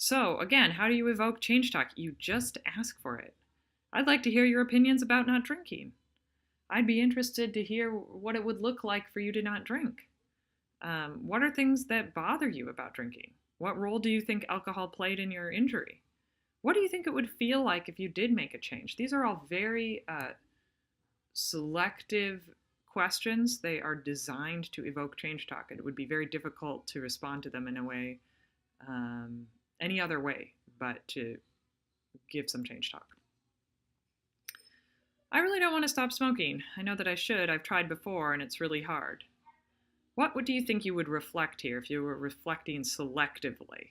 So, again, how do you evoke change talk? You just ask for it. I'd like to hear your opinions about not drinking. I'd be interested to hear what it would look like for you to not drink. What are things that bother you about drinking? What role do you think alcohol played in your injury? What do you think it would feel like if you did make a change? These are all very selective questions. They are designed to evoke change talk. It would be very difficult to respond to them in a way, any other way, but to give some change talk. I really don't want to stop smoking. I know that I should. I've tried before and it's really hard. What do you think you would reflect here if you were reflecting selectively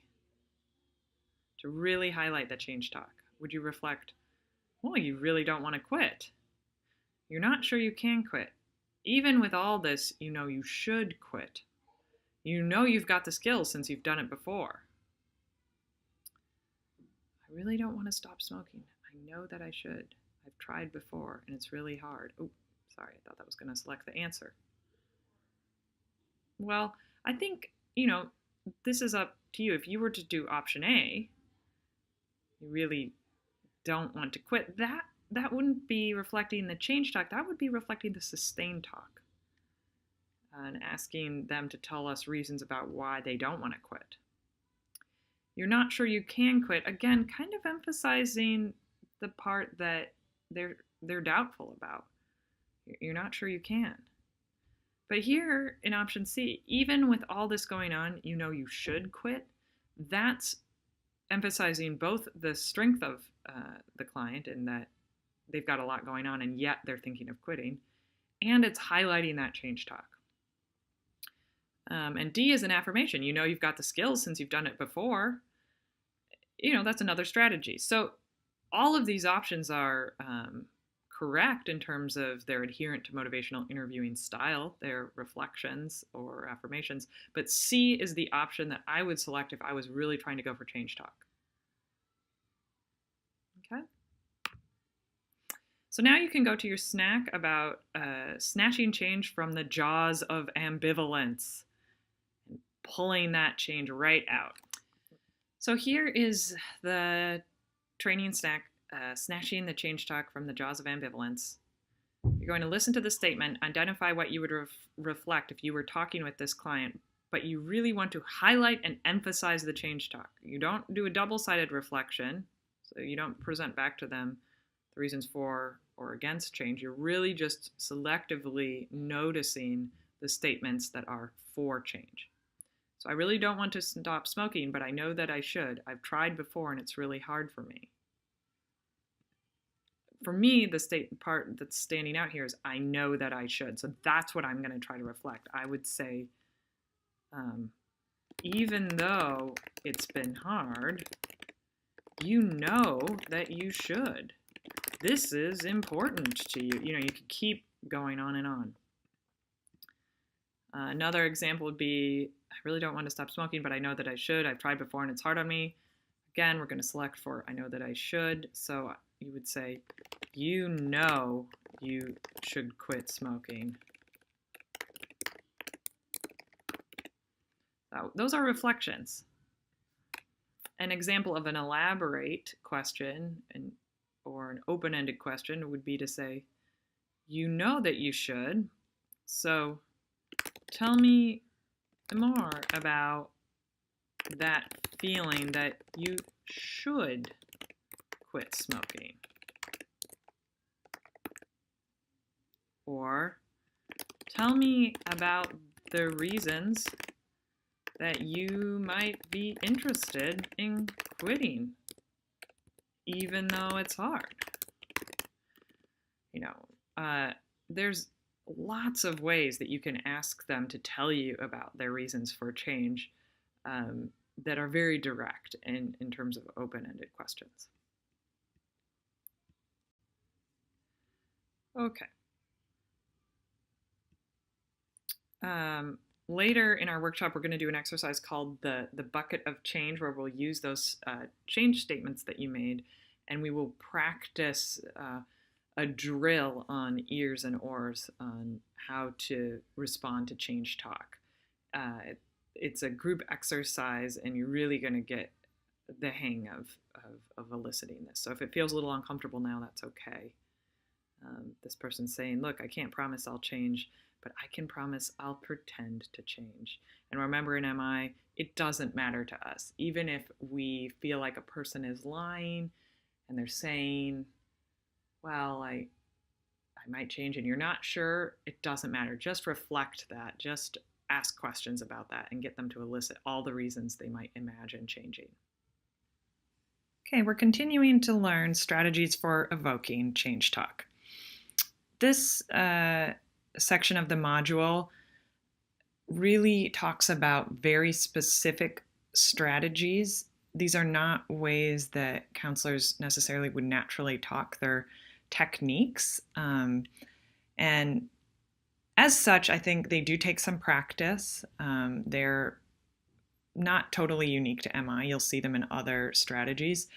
to really highlight the change talk? Would you reflect, well, you really don't want to quit. You're not sure you can quit. Even with all this, you know you should quit. You know you've got the skills since you've done it before. I really don't want to stop smoking. I know that I should. I've tried before and it's really hard. Oh, sorry, I thought that was going to select the answer. Well, I think, this is up to you. If you were to do option A, you really don't want to quit, that wouldn't be reflecting the change talk. That would be reflecting the sustained talk and asking them to tell us reasons about why they don't want to quit. You're not sure you can quit. Again, kind of emphasizing the part that they're doubtful about. You're not sure you can. But here in option C, even with all this going on, you know you should quit. That's emphasizing both the strength of the client in that they've got a lot going on and yet they're thinking of quitting, and it's highlighting that change talk. And D is an affirmation. You know you've got the skills since you've done it before. That's another strategy. So all of these options are correct in terms of they're adherent to motivational interviewing style, their reflections or affirmations. But C is the option that I would select if I was really trying to go for change talk. Okay. So now you can go to your snack about snatching change from the jaws of ambivalence and pulling that change right out. So here is the training snack, snatching the change talk from the jaws of ambivalence. You're going to listen to the statement, identify what you would reflect if you were talking with this client, but you really want to highlight and emphasize the change talk. You don't do a double-sided reflection, so you don't present back to them the reasons for or against change. You're really just selectively noticing the statements that are for change. So I really don't want to stop smoking, but I know that I should. I've tried before and it's really hard for me. For me, the part that's standing out here is I know that I should. So that's what I'm going to try to reflect. I would say, even though it's been hard, you know that you should. This is important to you. You can keep going on and on. Another example would be, I really don't want to stop smoking, but I know that I should. I've tried before and it's hard on me. Again, we're going to select for I know that I should. So you would say, you know you should quit smoking. Those are reflections. An example of an elaborate question or an open-ended question would be to say, you know that you should, so tell me more about that feeling that you should quit smoking. Or tell me about the reasons that you might be interested in quitting, even though it's hard. There's lots of ways that you can ask them to tell you about their reasons for change that are very direct in terms of open-ended questions. Okay. Later in our workshop, we're going to do an exercise called the bucket of change, where we'll use those change statements that you made, and we will practice a drill on ears and ors on how to respond to change talk. It's a group exercise, and you're really going to get the hang of eliciting this. So if it feels a little uncomfortable now, that's okay. This person's saying, look, I can't promise I'll change, but I can promise I'll pretend to change. And remember, in MI, it doesn't matter to us. Even if we feel like a person is lying and they're saying, well, I might change, and you're not sure, it doesn't matter. Just reflect that. Just ask questions about that and get them to elicit all the reasons they might imagine changing. Okay, we're continuing to learn strategies for evoking change talk. This section of the module really talks about very specific strategies. These are not ways that counselors necessarily would naturally talk. They're techniques. And as such, I think they do take some practice. They're not totally unique to MI. You'll see them in other strategies.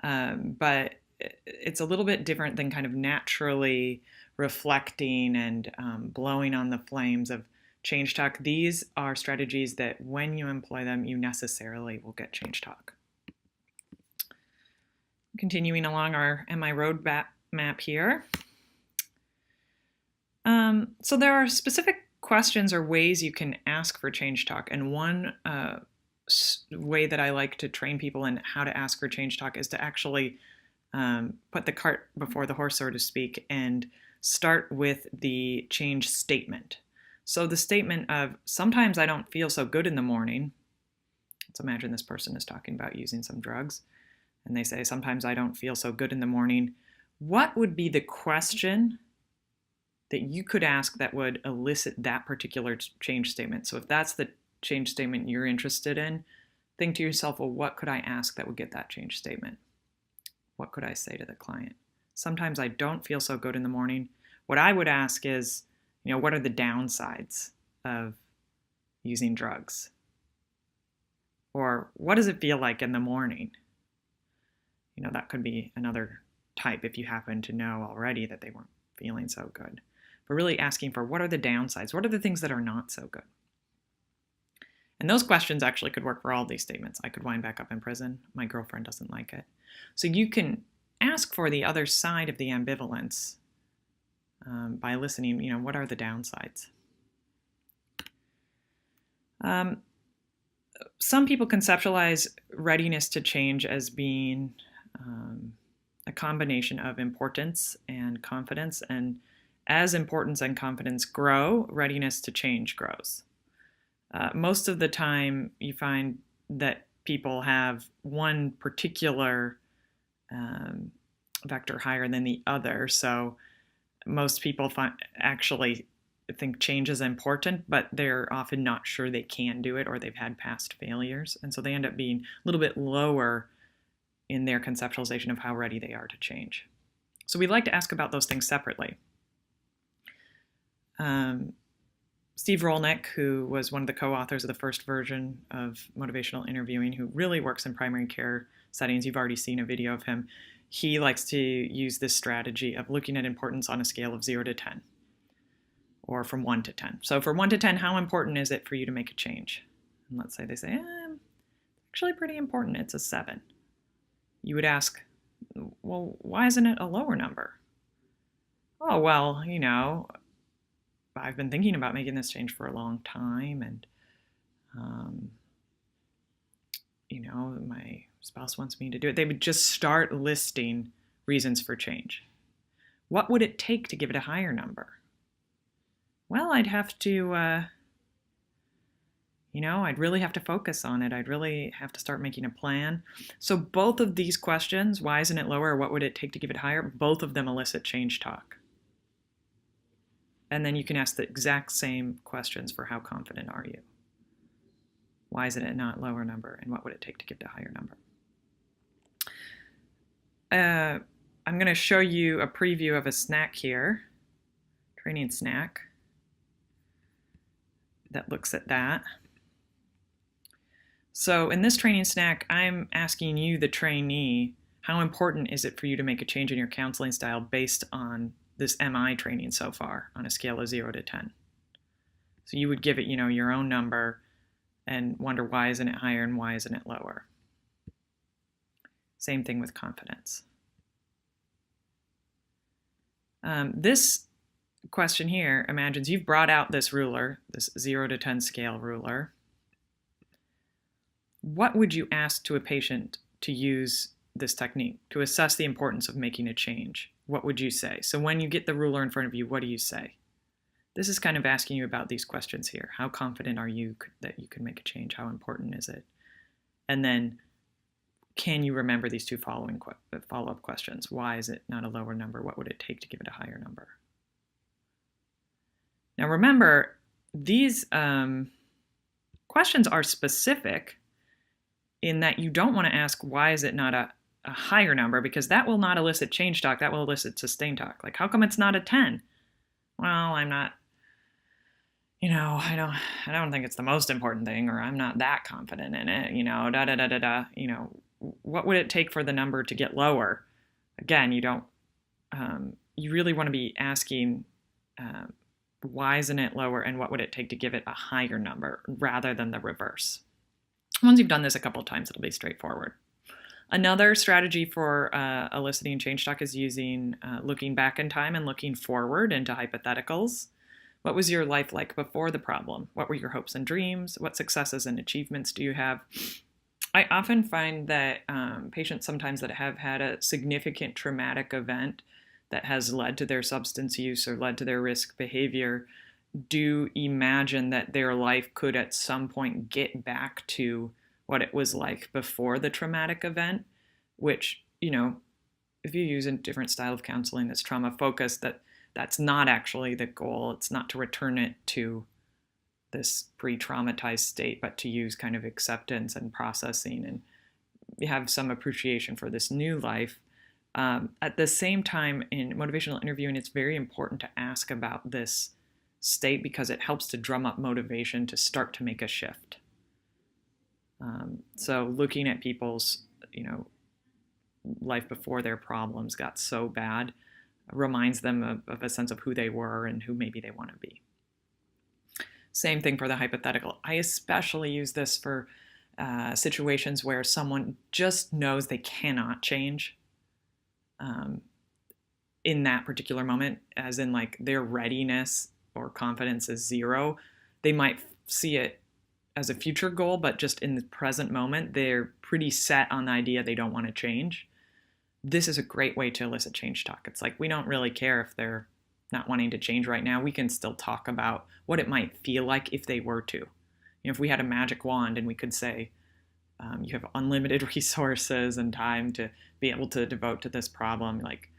But it's a little bit different than kind of naturally reflecting and blowing on the flames of change talk. These are strategies that when you employ them, you necessarily will get change talk. Continuing along our MI roadmap here. So there are specific questions or ways you can ask for change talk. And one way that I like to train people in how to ask for change talk is to actually put the cart before the horse, so to speak, and start with the change statement. So the statement of, sometimes I don't feel so good in the morning. Let's imagine this person is talking about using some drugs. And they say, sometimes I don't feel so good in the morning. What would be the question that you could ask that would elicit that particular change statement? So if that's the change statement you're interested in, think to yourself, well, what could I ask that would get that change statement? What could I say to the client? Sometimes I don't feel so good in the morning. What I would ask is, what are the downsides of using drugs? Or what does it feel like in the morning? That could be another type if you happen to know already that they weren't feeling so good. But really asking for, what are the downsides? What are the things that are not so good? And those questions actually could work for all these statements. I could wind back up in prison. My girlfriend doesn't like it. So you can ask for the other side of the ambivalence by listening, what are the downsides? Some people conceptualize readiness to change as being a combination of importance and confidence. And as importance and confidence grow, readiness to change grows. Most of the time, you find that people have one particular vector higher than the other. So most people actually think change is important, but they're often not sure they can do it, or they've had past failures. And so they end up being a little bit lower in their conceptualization of how ready they are to change. So we like to ask about those things separately. Steve Rolnick, who was one of the co-authors of the first version of motivational interviewing, who really works in primary care settings, you've already seen a video of him, he likes to use this strategy of looking at importance on a scale of 0 to 10, or from 1 to 10. So for 1 to 10, how important is it for you to make a change? And let's say they say, actually pretty important, it's a 7. You would ask, well, why isn't it a lower number? Oh, well, I've been thinking about making this change for a long time, and my spouse wants me to do it. They would just start listing reasons for change. What would it take to give it a higher number? Well, I'd have to, I'd really have to focus on it. I'd really have to start making a plan. So both of these questions, why isn't it lower, or what would it take to give it higher, both of them elicit change talk. And then you can ask the exact same questions for how confident are you? Why isn't it not lower number? And what would it take to give it a higher number? I'm going to show you a preview of a snack here, training snack, that looks at that. So in this training snack, I'm asking you, the trainee, how important is it for you to make a change in your counseling style based on this MI training so far on a scale of 0 to 10. So you would give it, your own number and wonder, why isn't it higher and why isn't it lower? Same thing with confidence. This question here imagines you've brought out this ruler, this 0 to 10 scale ruler. What would you ask to a patient to use this technique to assess the importance of making a change? What would you say? So when you get the ruler in front of you, what do you say? This is kind of asking you about these questions here. How confident are you that you can make a change? How important is it? And then, can you remember these two follow-up questions? Why is it not a lower number? What would it take to give it a higher number? Now remember, these questions are specific in that you don't want to ask, why is it not a higher number? Because that will not elicit change talk. That will elicit sustained talk. Like, how come it's not a 10? Well, I'm not, I don't think it's the most important thing, or I'm not that confident in it, what would it take for the number to get lower? Again, you really want to be asking, why isn't it lower, and what would it take to give it a higher number, rather than the reverse. Once you've done this a couple of times, it'll be straightforward. Another strategy for eliciting change talk is using looking back in time and looking forward into hypotheticals. What was your life like before the problem? What were your hopes and dreams? What successes and achievements do you have? I often find that patients sometimes that have had a significant traumatic event that has led to their substance use or led to their risk behavior do imagine that their life could at some point get back to what it was like before the traumatic event, which, if you use a different style of counseling that's trauma focused, that's not actually the goal. It's not to return it to this pre-traumatized state, but to use kind of acceptance and processing and have some appreciation for this new life. At the same time, in motivational interviewing, it's very important to ask about this state because it helps to drum up motivation to start to make a shift. So looking at people's, life before their problems got so bad reminds them of a sense of who they were and who maybe they want to be. Same thing for the hypothetical. I especially use this for situations where someone just knows they cannot change in that particular moment, as in like their readiness or confidence is 0. They might see it as a future goal, but just in the present moment, they're pretty set on the idea they don't want to change. This is a great way to elicit change talk. It's like, we don't really care if they're not wanting to change right now. We can still talk about what it might feel like if they were to. If we had a magic wand and we could say, you have unlimited resources and time to be able to devote to this problem, like,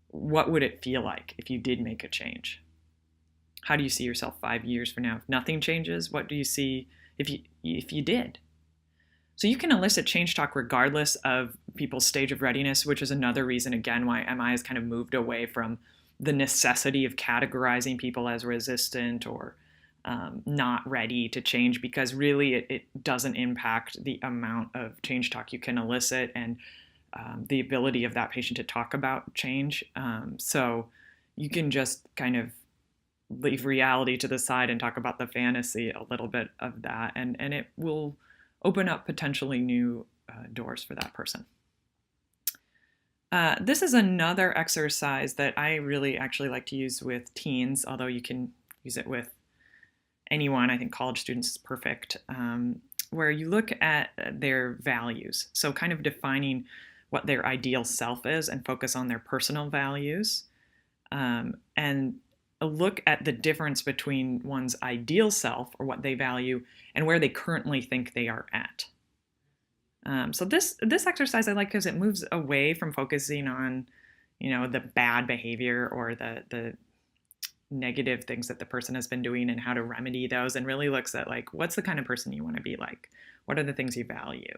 what would it feel like if you did make a change? How do you see yourself 5 years from now? If nothing changes, what do you see if you did? So you can elicit change talk regardless of people's stage of readiness, which is another reason, again, why MI has kind of moved away from the necessity of categorizing people as resistant or not ready to change, because really it doesn't impact the amount of change talk you can elicit and the ability of that patient to talk about change. So you can just kind of leave reality to the side and talk about the fantasy a little bit of that, and it will open up potentially new doors for that person. This is another exercise that I really actually like to use with teens, although you can use it with anyone. I think college students is perfect, where you look at their values. So kind of defining what their ideal self is and focus on their personal values, and look at the difference between one's ideal self or what they value and where they currently think they are at. So this exercise I like because it moves away from focusing on, the bad behavior or the negative things that the person has been doing and how to remedy those, and really looks at like, what's the kind of person you want to be like? What are the things you value?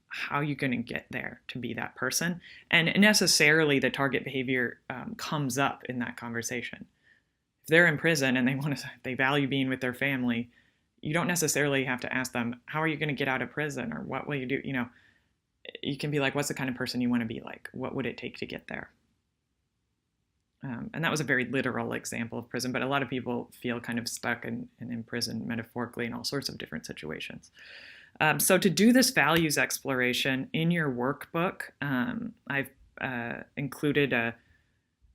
How are you going to get there to be that person? And necessarily the target behavior comes up in that conversation. If they're in prison and they value being with their family, you don't necessarily have to ask them, how are you going to get out of prison, or what will you do? You can be like, what's the kind of person you want to be like? What would it take to get there? And that was a very literal example of prison, but a lot of people feel kind of stuck and in prison metaphorically in all sorts of different situations. So to do this values exploration in your workbook, I've included a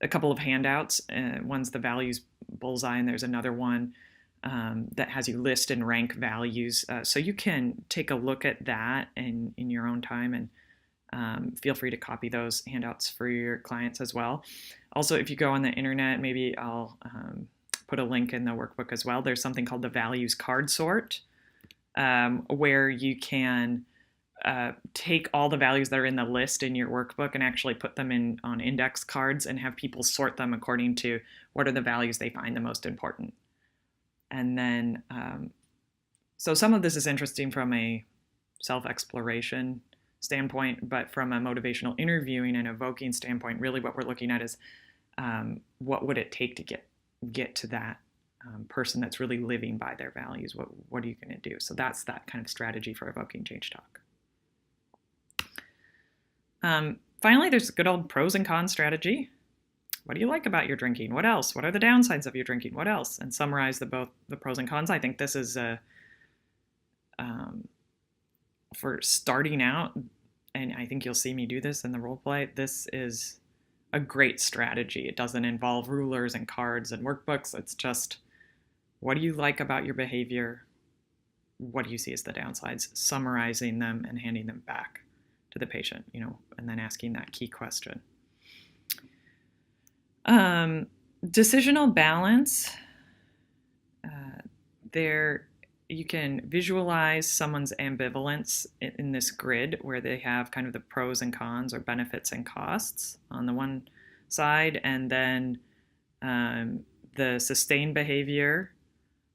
couple of handouts. One's the values bullseye, and there's another one that has you list and rank values. So you can take a look at that in your own time, and feel free to copy those handouts for your clients as well. Also, if you go on the internet, maybe I'll put a link in the workbook as well. There's something called the values card sort, where you can take all the values that are in the list in your workbook and actually put them in on index cards and have people sort them according to what are the values they find the most important. And then, so some of this is interesting from a self-exploration standpoint, but from a motivational interviewing and evoking standpoint, really what we're looking at is what would it take to get to that person that's really living by their values. What are you going to do? So that's that kind of strategy for evoking change talk. Finally, there's good old pros and cons strategy. What do you like about your drinking? What else? What are the downsides of your drinking? What else? And summarize both the pros and cons. I think this is for starting out, and I think you'll see me do this in the role play, this is a great strategy. It doesn't involve rulers and cards and workbooks. It's just, what do you like about your behavior? What do you see as the downsides? Summarizing them and handing them back to the patient, and then asking that key question. Decisional balance. There, you can visualize someone's ambivalence in this grid where they have kind of the pros and cons or benefits and costs on the one side, and then the sustained behavior,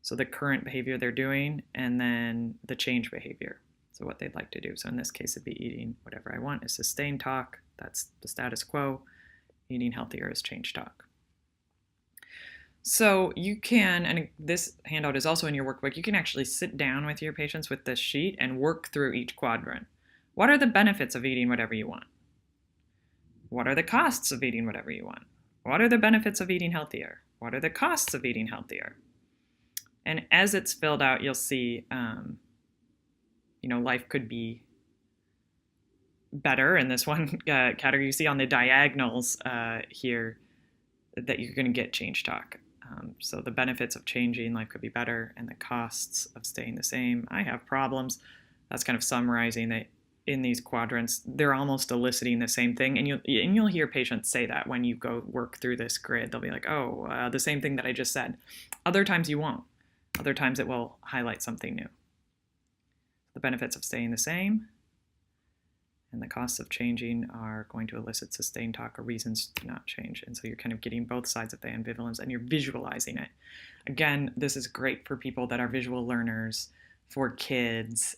so the current behavior they're doing, and then the change behavior, so what they'd like to do. So in this case, it'd be eating whatever I want is sustained talk. That's the status quo. Eating healthier is change talk. So you can, and this handout is also in your workbook, you can actually sit down with your patients with this sheet and work through each quadrant. What are the benefits of eating whatever you want? What are the costs of eating whatever you want? What are the benefits of eating healthier? What are the costs of eating healthier? And as it's filled out, you'll see, life could be better in this one category. You see on the diagonals here that you're going to get change talk. So the benefits of changing, life could be better, and the costs of staying the same. I have problems. That's kind of summarizing that in these quadrants, they're almost eliciting the same thing. And you'll hear patients say that when you go work through this grid. They'll be like, oh, the same thing that I just said. Other times you won't. Other times it will highlight something new. The benefits of staying the same and the costs of changing are going to elicit sustained talk or reasons to not change. And so you're kind of getting both sides of the ambivalence and you're visualizing it. Again, this is great for people that are visual learners, for kids,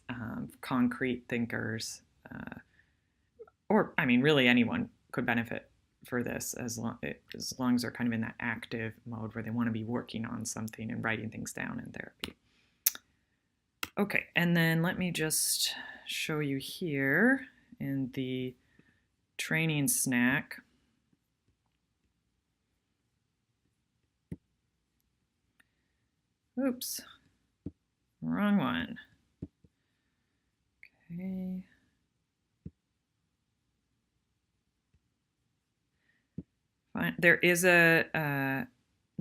concrete thinkers, or really anyone could benefit for this as long as they're kind of in that active mode where they want to be working on something and writing things down in therapy. Okay, and then let me just show you here in the training snack. Oops, wrong one. Okay. Fine. There is a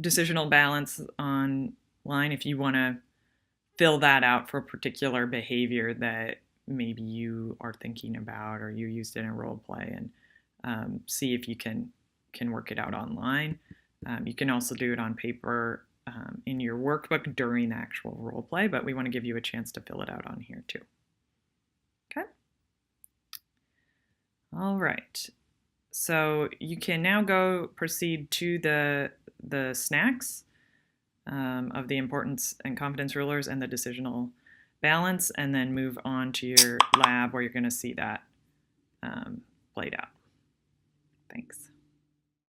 decisional balance online if you want to fill that out for a particular behavior that maybe you are thinking about or you used in a role play, and see if you can work it out online. You can also do it on paper in your workbook during the actual role play, but we want to give you a chance to fill it out on here too. Okay. All right. So you can now proceed to the snacks of the importance and confidence rulers and the decisional balance, and then move on to your lab where you're going to see that played out. Thanks.